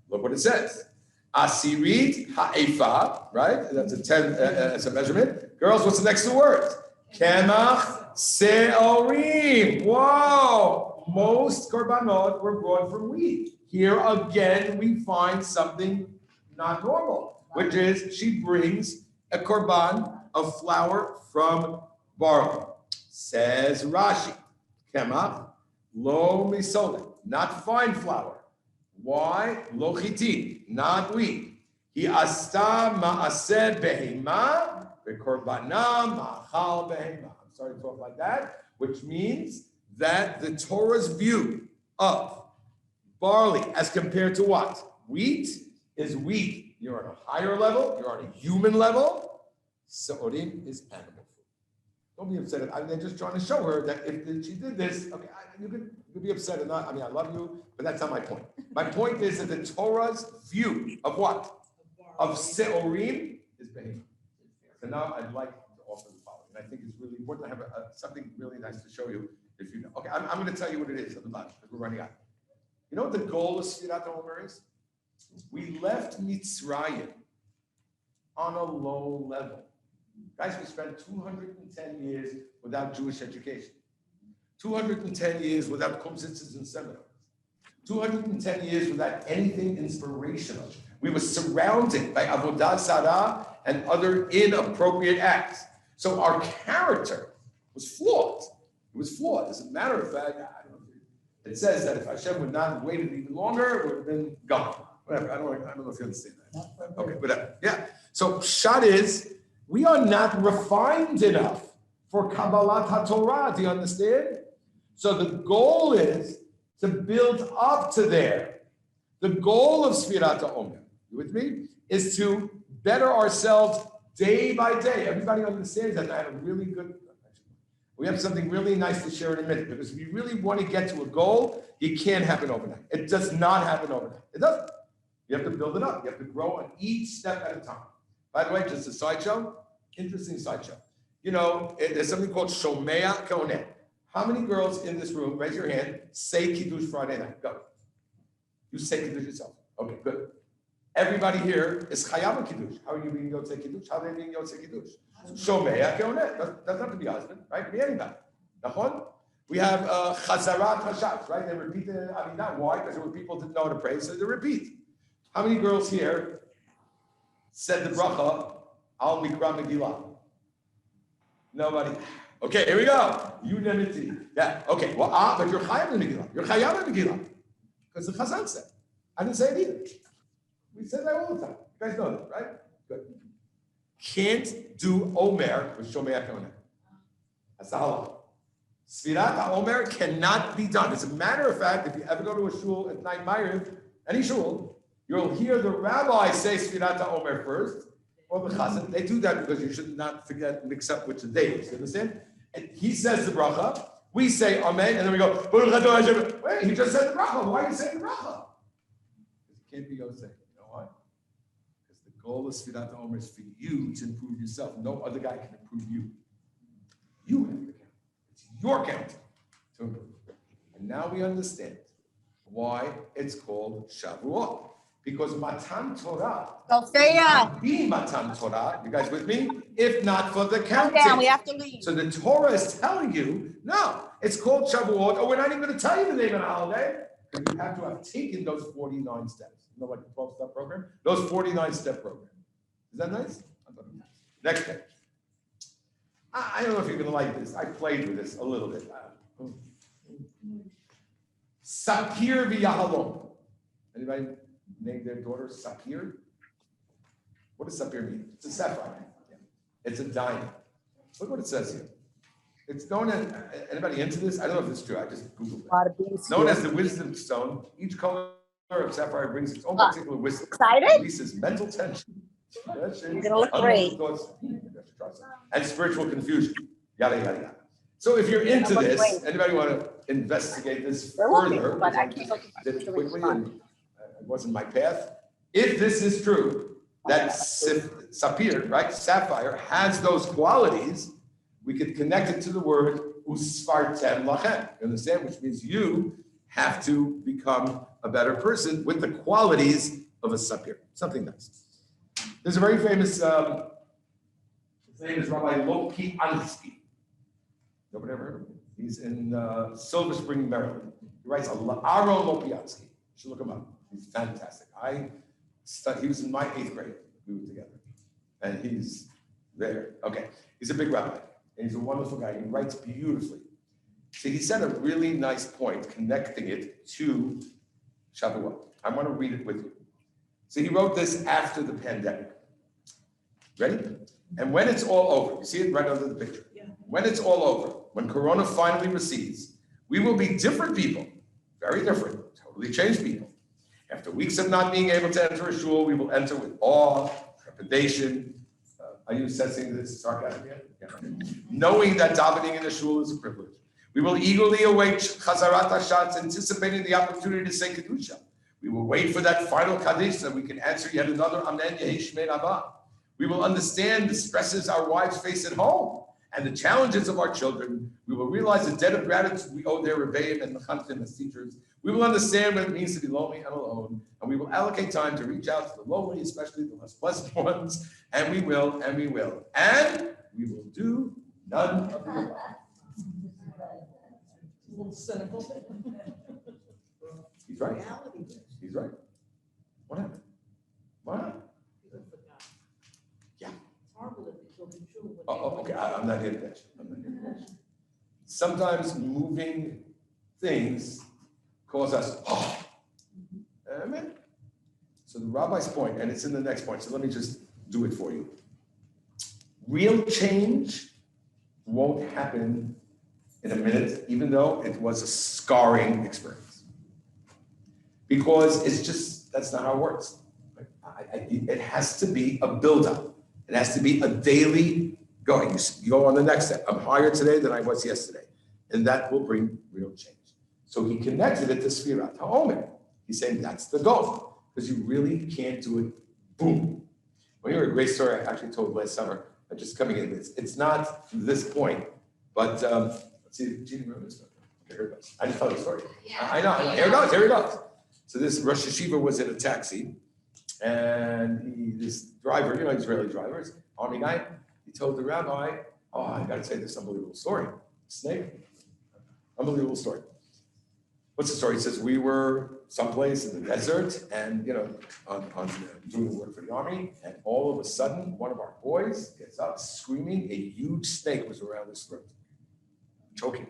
Look what it says. Asirit ha'efa, right? That's a 10, that's a measurement. Girls, what's the next two words? Kemach se'orim. Whoa! Most korbanot were brought from wheat. Here again, we find something not normal, which is she brings a korban of flour from barley. Says Rashi, Kemach lo misolet, not fine flour. Why? Lo chitin, not wheat. He asta ma'aseh behema v'korbana ma'achal behema. I'm sorry to talk like that, which means that the Torah's view of barley as compared to what? Wheat is wheat. You're on a higher level, you're on a human level. Se'orim is animal food. Don't be upset. They're just trying to show her that if she did this, okay, you could be upset or not. I love you, but that's not my point. My point is that the Torah's view of what? Of Se'orim is behavior. So now I'd like to offer the following. And I think it's really important. I have something really nice to show you if you know. Okay, I'm going to tell you what it is at the bottom because we're running out. You know what the goal of Sfirat HaOmer is? We left Mitzrayim on a low level. Guys, we spent 210 years without Jewish education. 210 years without kumsitzes and seminars. 210 years without anything inspirational. We were surrounded by avodah zarah and other inappropriate acts. So our character was flawed. was flawed. As a matter of fact, I don't know. It says that if Hashem would not have waited even longer, it would have been gone. Whatever. I don't know if you understand that. Okay, whatever. Yeah. So Pshat is, we are not refined enough for Kabbalat HaTorah. Do you understand? So the goal is to build up to there. The goal of Sfirat HaOmer, you with me, is to better ourselves day by day. Everybody understands that. I had a really good, we have something really nice to share in a minute, because if you really want to get to a goal, it can't happen overnight. It does not happen overnight. It doesn't. You have to build it up. You have to grow on each step at a time. By the way, just a sideshow, interesting sideshow. You know, there's something called Shomea Keonet. How many girls in this room, raise your hand, say Kiddush Friday night? Go. You say Kiddush yourself. Okay, good. Everybody here is Chayav Kiddush. How are you being Yotzei Kiddush? How are they being Yotzei Kiddush? Shomea Keonet. Doesn't have to be a husband, right? It can be anybody. Nachon? We have Chazarat Hashat, right? They repeat it. I mean, not why, because there were people who didn't know how to pray, so they repeat. How many girls here said the bracha al Mikra Megillah? Nobody. Okay, here we go. Unanimity. Yeah. Okay. Well, but you're chayav in Megillah. You're chayav in Megillah because the Chazan said. I didn't say it either. We said that all the time. You guys know that, right? Good. Can't do Omer with Shomei HaKoneh. That's the halacha. Sfirat HaOmer cannot be done. As a matter of fact, if you ever go to a shul at night, Ma'ariv, any shul, you'll hear the rabbi say Sfirat HaOmer first, or the chazan. They do that because you should not forget, mix up which the day is. You understand? And he says the bracha, we say Amen, and then we go, wait, he just said the bracha. Why are you saying the bracha? Because it can't be Yosef. You know why? Because the goal of Sfirat HaOmer is for you to improve yourself. No other guy can improve you. You have to count. It's your count to improve. And now we understand why it's called Shavuot. Because Matan Torah would be Matan Torah, you guys with me? If not for the counting. Down, we have to leave. So the Torah is telling you, no, it's called Shavuot, or we're not even going to tell you the name of the holiday, because you have to have taken those 49 steps. You know, like the 12-step program? Those 49-step program. Is that nice? Next page. I don't know if you're going to like this. I played with this a little bit. Sapir v'Yahalom. Anybody name their daughter Sapir? What does Sapir mean? It's a sapphire. Yeah. It's a diamond. Look what it says here. It's known as, anybody into this? I don't know if it's true. I just Googled it. Known as the wisdom stone. Each color of sapphire brings its own particular wisdom. Excited? Releases mental tension. You're gonna look great. And spiritual confusion. Yada, yada, yada. So if you're into this, anybody want to investigate this further? But I can't look Did it quickly and it wasn't my path. If this is true, that sapphire, right, sapphire, has those qualities, we could connect it to the word usfartem lachem. You understand? Which means you have to become a better person with the qualities of a sapphire. Something nice. There's a very famous, his name is Rabbi Loki Ansky. Nobody ever heard of him? He's in Silver Spring, Maryland. He writes Aaron Lopiansky. You should look him up. He's fantastic. He was in my 8th grade. We were together. And he's there. Okay. He's a big rabbi. And he's a wonderful guy. He writes beautifully. See, he said a really nice point connecting it to Shavuot. I want to read it with you. So he wrote this after the pandemic. Ready? And when it's all over, you see it right under the picture. Yeah. When it's all over, when Corona finally recedes, we will be different people, very different, totally changed people. After weeks of not being able to enter a shul, we will enter with awe, trepidation. Are you sensing this sarcasm yet? Yeah. Knowing that davening in the shul is a privilege. We will eagerly await Chazarat Hashatz, anticipating the opportunity to say Kedusha. We will wait for that final Kaddish so we can answer yet another Amen Yehi Shmei Rabbah. We will understand the stresses our wives face at home and the challenges of our children. We will realize the debt of gratitude we owe their Rebbeim and Mechanchim as teachers. We will understand what it means to be lonely and alone, and we will allocate time to reach out to the lonely, especially the less pleasant ones, and we will do none of the above. A little cynical. He's right. He's right. What happened? What? Yeah. It's horrible that the children should. Oh, okay. I'm not here to that. sometimes moving things cause us, oh, amen. So the rabbi's point, and it's in the next point, so let me just do it for you. Real change won't happen in a minute, even though it was a scarring experience. Because it's just, that's not how it works. It has to be a buildup. It has to be a daily going. You go on the next step. I'm higher today than I was yesterday. And that will bring real change. So he connected it to Sfirat HaOmer. He's saying that's the goal. Because you really can't do it, boom. Well, here's a great story I actually told last summer. I'm just coming in. It's not this point, but let's see, Gene, remember this story? Okay, here it goes. I just tell the story. Yeah. I know. Here it goes. So this Rosh Hashiva was in a taxi, and this driver, Israeli drivers, army guy, he told the rabbi, oh, I got to say this unbelievable story. Snake, unbelievable story. What's the story? He says, we were someplace in the desert and, doing work for the army. And all of a sudden, one of our boys gets up screaming. A huge snake was around his throat, choking.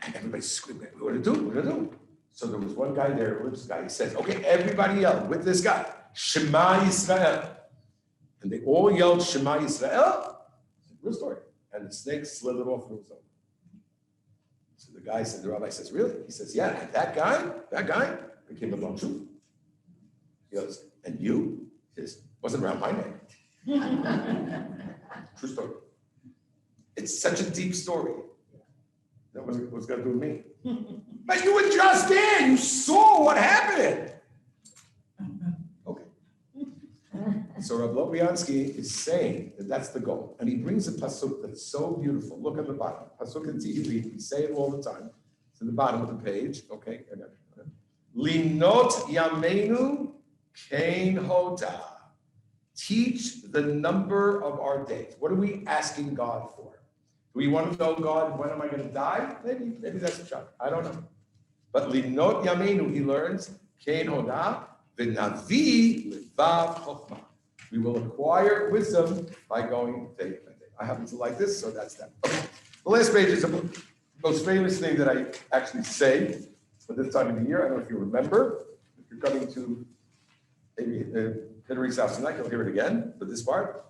And everybody's screaming, what do we do? So there was one guy there, this guy, he says, okay, everybody yell with this guy, Shema Yisrael. And they all yelled Shema Yisrael. Real story. And the snake slithered off and was over. So the guy said, the rabbi says, really? He says, yeah, and that guy became a Balshu. He goes, and you? He says, wasn't around my neck. True story. It's such a deep story. That was going to do with me. But you were just there. You saw what happened. Okay. So Rabbi Lopiansky is saying that that's the goal. And he brings a pasuk that's so beautiful. Look at the bottom. Pasuk in Tehillim. We say it all the time. It's at the bottom of the page. Okay. Linot yameinu kein hoda. Teach the number of our days. What are we asking God for? Do we want to know, God, when am I going to die? Maybe that's a shot. I don't know. But linot yameinu, he learns, kein hoda, v'navi levav chokhmah. We will acquire wisdom by going day by day. I happen to like this, so that's that. Okay. The last page is the most famous thing that I actually say for this time of the year. I don't know if you remember. If you're coming to maybe Hillary's house tonight, you'll hear it again, but this part,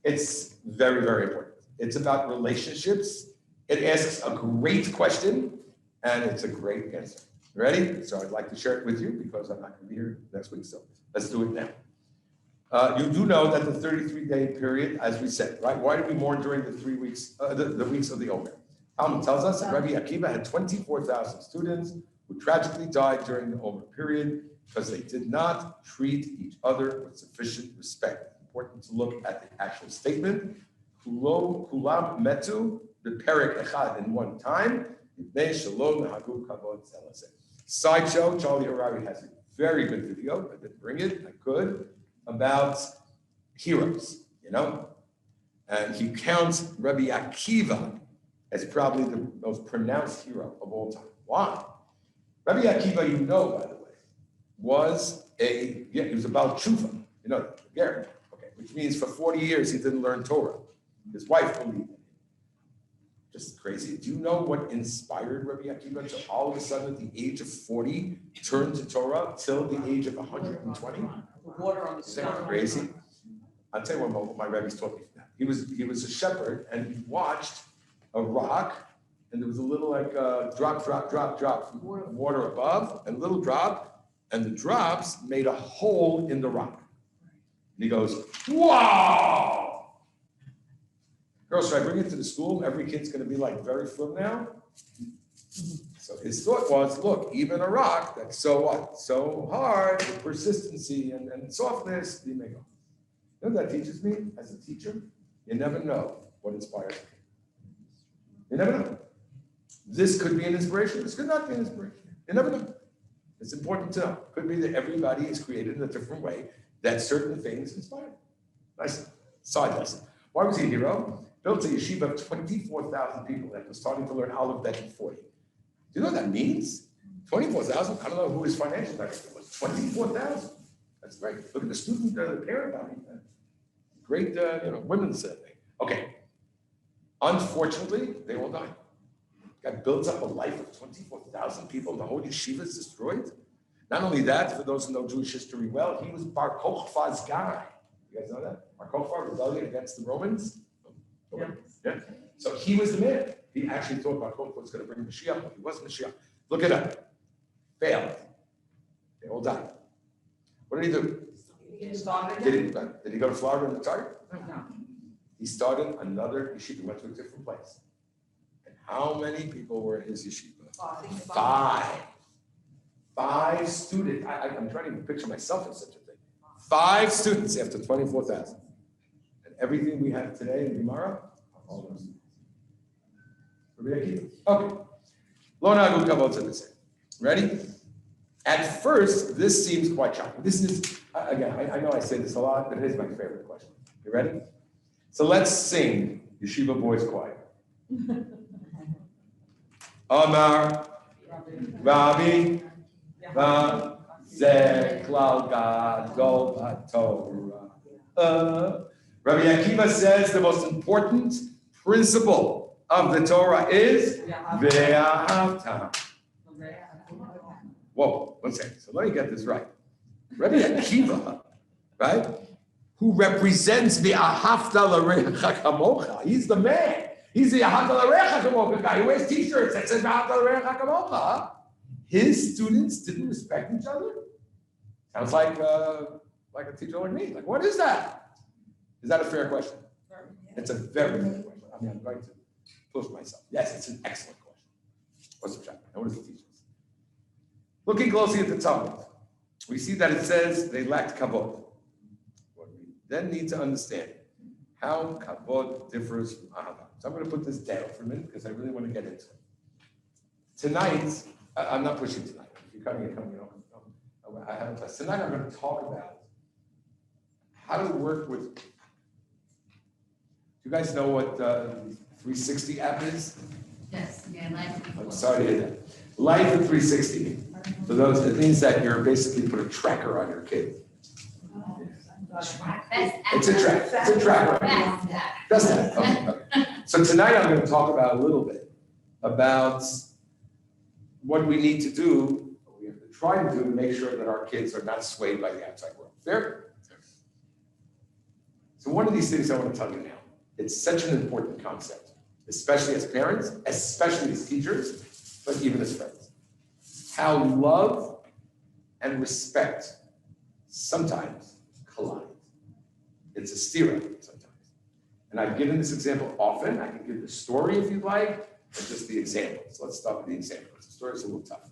it's very, very important. It's about relationships. It asks a great question, and it's a great answer. You ready? So I'd like to share it with you because I'm not going to be here next week, so let's do it now. You do know that the 33-day period, as we said, right? Why do we mourn during the 3 weeks, the weeks of the Omer? Talmud tells us that Rabbi Akiva had 24,000 students who tragically died during the Omer period because they did not treat each other with sufficient respect. Important to look at the actual statement. Kulam metu beperek echad in one time. Sideshow, Charlie Harari has a very good video. I didn't bring it, I could, about heroes, And he counts Rabbi Akiva as probably the most pronounced hero of all time. Why? Rabbi Akiva, by the way, he was about tshuva, Garrett, okay, which means for 40 years he didn't learn Torah. His wife believed in him. Just crazy. Do you know what inspired Rabbi Akiva to all of a sudden at the age of 40 turn to Torah till the age of 120? Water on the stone. Crazy. I'll tell you what my rabbis taught me. He was a shepherd and he watched a rock and there was a little drop of water above and a little drop and the drops made a hole in the rock. And he goes, wow! Girls, should I bring it to the school? Every kid's going to be like very flim now. So his thought was, look, even a rock that's so hard with persistency and softness, you may go. You know what that teaches me as a teacher? You never know what inspires you. You never know. This could be an inspiration. This could not be an inspiration. You never know. It's important to know. Could be that everybody is created in a different way, that certain things inspire. Nice side lesson. Why was he a hero? Built a yeshiva of 24,000 people that was starting to learn Aleph Bet in 40. Do you know what that means? 24,000? I don't know who his financial director was. 24,000. That's great. Look at the student, the parent body. Great, women's thing. Okay. Unfortunately, they all died. Guy builds up a life of 24,000 people. The whole yeshiva is destroyed. Not only that, for those who know Jewish history well, he was Bar Kokhba's guy. You guys know that? Bar Kokhba, rebellion against the Romans. Yeah. So he was the man. He actually thought Bar Kokhba was going to bring Mashiach, but he wasn't Mashiach. Look it up. Failed. They all died. What did he do? Did he go to Florida and retire? No. He started another yeshiva. He went to a different place. And how many people were in his yeshiva? 5 students. I'm trying to even picture myself in such a thing. 5 students after 24,000. And everything we have today in Gemara, all those students. Okay. Lo nagu kavod to this. Ready? At first, this seems quite shocking. This is, again, I know I say this a lot, but it is my favorite question. You ready? So let's sing Yeshiva Boys Choir. Emor, Rabbi, Ze klal gadol haTorah. Rabbi Akiva says the most important principle of the Torah is ve'ahavta. Whoa, one second. So let me get this right. Rabbi Akiva, right, who represents the ahavta l'recha kamocha. He's the man. He's the ahavta l'recha kamocha guy. He wears t-shirts that says ahavta l'recha kamocha. His students didn't respect each other. Sounds like a teacher like me. Like, what is that? Is that a fair question? It's a very fair question. I mean, I'm going to push myself. Yes, it's an excellent question. What's the chapter? And what does it teach us? Looking closely at the Talmud, we see that it says they lacked kavod. What we then need to understand how kavod differs from ahava. So I'm going to put this down for a minute because I really want to get into it. Tonight, I'm not pushing tonight. If you're coming, you're coming. You know, I have a class. Tonight I'm going to talk about how to work with. Do you guys know what 360 app is? Yes, yeah, life. I'm sorry to hear that. Life at 360. For those, it means that you're basically put a tracker on your kid. It's a tracker. Doesn't it? Okay. So tonight I'm going to talk about a little bit about what we need to do, what we have to try to do to make sure that our kids are not swayed by the outside world. Fair? So one of these things I want to tell you now, it's such an important concept, especially as parents, especially as teachers, but even as friends. How love and respect sometimes collide. It's a stira sometimes. And I've given this example often. I can give the story if you'd like, but just the example. So let's start with the example. The story is a little tough.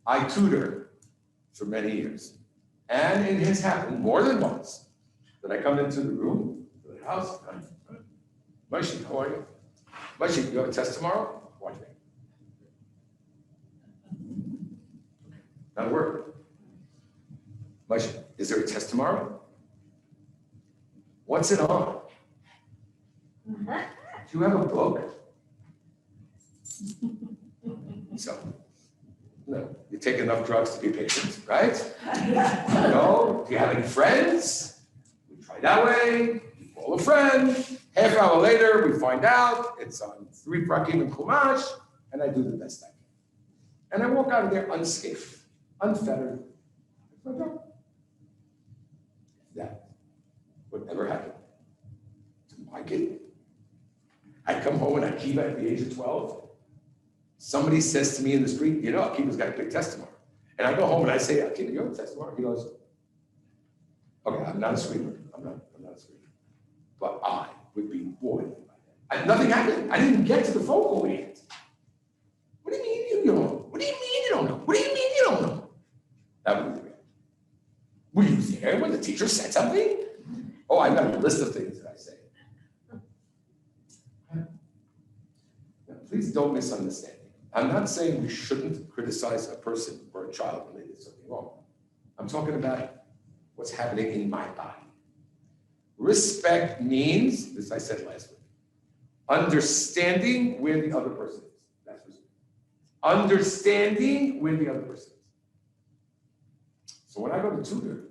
I tutor for many years. And it has happened more than once that I come into the room, to the house, Moshe, how are you? Moshe, you have a test tomorrow? Watch me. Not a word. Moshe, is there a test tomorrow? What's it on? Do you have a book? So, no, you take enough drugs to be patient, right? No, do you have any friends? We try that way, we call a friend. Half an hour later, we find out it's on 3 prakim and Chumash, and I do the best I can. And I walk out of there unscathed, unfettered. That would never happen to my kid. I come home and Akiva at the age of 12. Somebody says to me in the street, you know, Akiva's got a big test tomorrow. And I go home and I say, Akiva, you have a test tomorrow? He goes, okay, I'm not a sweeper. I'm not a sweeper. But I would be bored. Nothing happened. I didn't get to the phone call yet. What do you mean you don't know? What do you mean you don't know? What do you mean you don't know? That would be the reaction. Were you there when the teacher said something? Oh, I've got a list of things that I say. Now, please don't misunderstand me. I'm not saying we shouldn't criticize a person or a child when they did something wrong. I'm talking about what's happening in my body. Respect means, this I said last week, understanding where the other person is. That's respect. Understanding where the other person is. So when I go to tutor,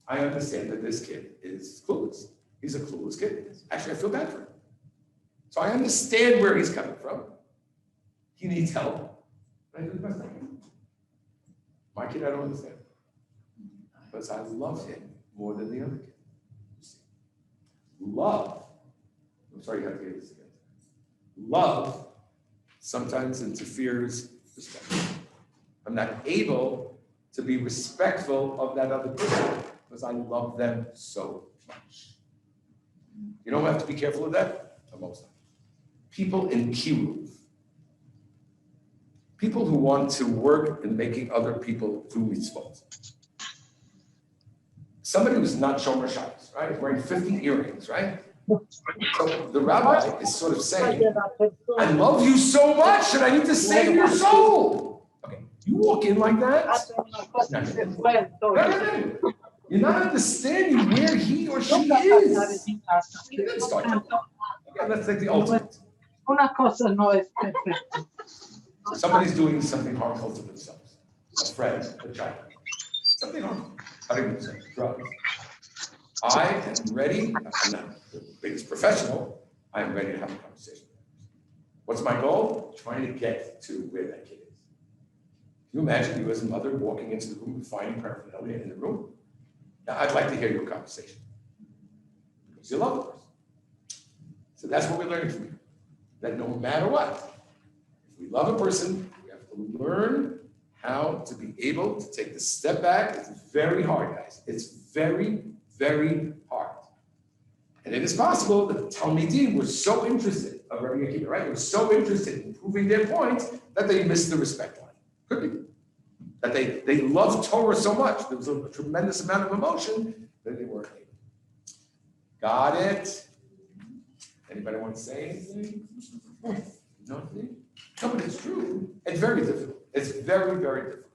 I understand that this kid is clueless. He's a clueless kid. Actually, I feel bad for him. So I understand where he's coming from. He needs help. I do the best I can. My kid, I don't understand. Because I love him more than the other kid. Love, I'm sorry you have to hear this again. Love sometimes interferes with respect. I'm not able to be respectful of that other person because I love them so much. You don't have to be careful of that? Most people in kiruv, people who want to work in making other people do mitzvot. Somebody who's not shomer shabbos, right? Wearing 50 earrings, right? So the rabbi is sort of saying, I love you so much and I need to save your soul. Okay, you walk in like that? No. You're not understanding where he or she is. You didn't start. Okay, let's take the ultimate. Una cosa no es perfecta. Somebody's doing something harmful to themselves. A friend, a child. Something harmful. Cutting themselves, drugs. I am ready. I'm not the biggest professional. I am ready to have a conversation. What's my goal? Trying to get to where that kid is. Can you imagine you as a mother walking into the room and finding paraphernalia in the room? Now, I'd like to hear your conversation. Because you love the person. So that's what we're learning from you. That no matter what, if we love a person, we have to learn how to be able to take the step back. It's very hard, guys. It's very, very hard. And it is possible that the Talmidim were so interested of Rabbi Akiva, right? They were so interested in proving their point that they missed the respect line. Could be. That they loved Torah so much. There was a tremendous amount of emotion that they weren't able. Got it? Anybody want to say anything? Nothing? No, but it's true. It's very difficult. It's very, very difficult.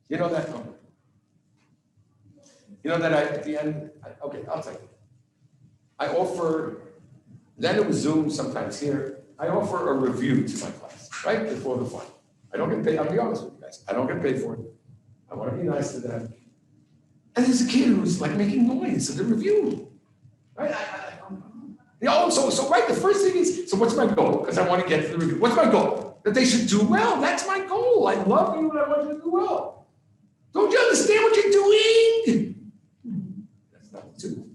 You know that number? You know that at the end, okay, I'll tell you. I offer, then it was Zoom, sometimes here, I offer a review to my class, right, before the final. I don't get paid, I'll be honest with you guys, I don't get paid for it. I want to be nice to them. And there's a kid who's like making noise at the review, right? So right, the first thing is, so what's my goal? Because I want to get to the review. What's my goal? That they should do well, that's my goal. I love you and I want you to do well. Don't you understand what you're doing? That's not two.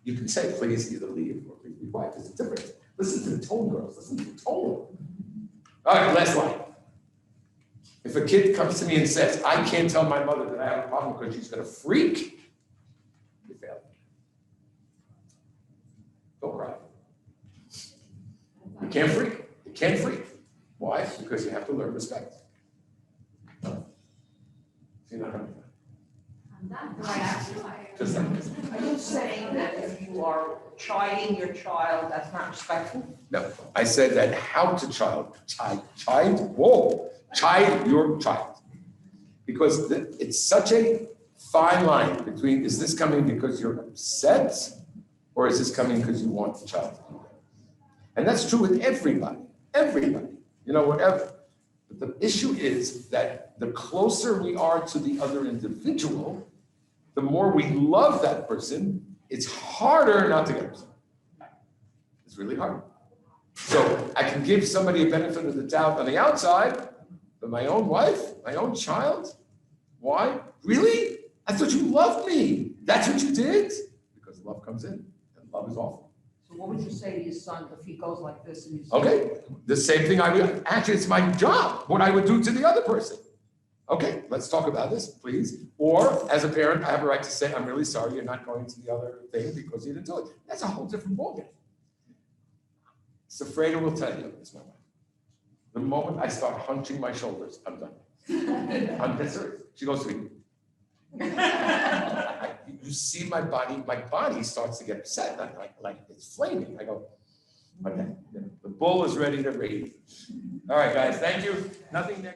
You can say, please either leave or please be quiet. There's a difference. Listen to the tone, girls. Listen to the tone. All right, last line. If a kid comes to me and says, I can't tell my mother that I have a problem because she's going to freak, you failed. Don't cry. You can't freak. You can't freak. Why? Because you have to learn respect. You know, just like this. Are you saying that if you are chiding your child, that's not respectful? No, I said that how to chide your child. Because it's such a fine line between, is this coming because you're upset or is this coming because you want the child to do that? And that's true with everybody, whatever. But the issue is that the closer we are to the other individual, the more we love that person, it's harder not to get upset. It's really hard. So I can give somebody a benefit of the doubt on the outside, but my own wife, my own child, why? Really? I thought you loved me. That's what you did? Because love comes in, and love is awful. So what would you say to your son if he goes like this and you say, Okay, the same thing I would, actually it's my job, what I would do to the other person. Okay, let's talk about this, please. Or as a parent, I have a right to say, I'm really sorry you're not going to the other thing because you didn't do it. That's a whole different ballgame. Safreda will tell you this moment. The moment I start hunching my shoulders, I'm done. I'm Besser. She goes to me. You see my body starts to get upset. Like it's flaming. I go, okay, the bull is ready to rage. All right, guys, thank you. Nothing next.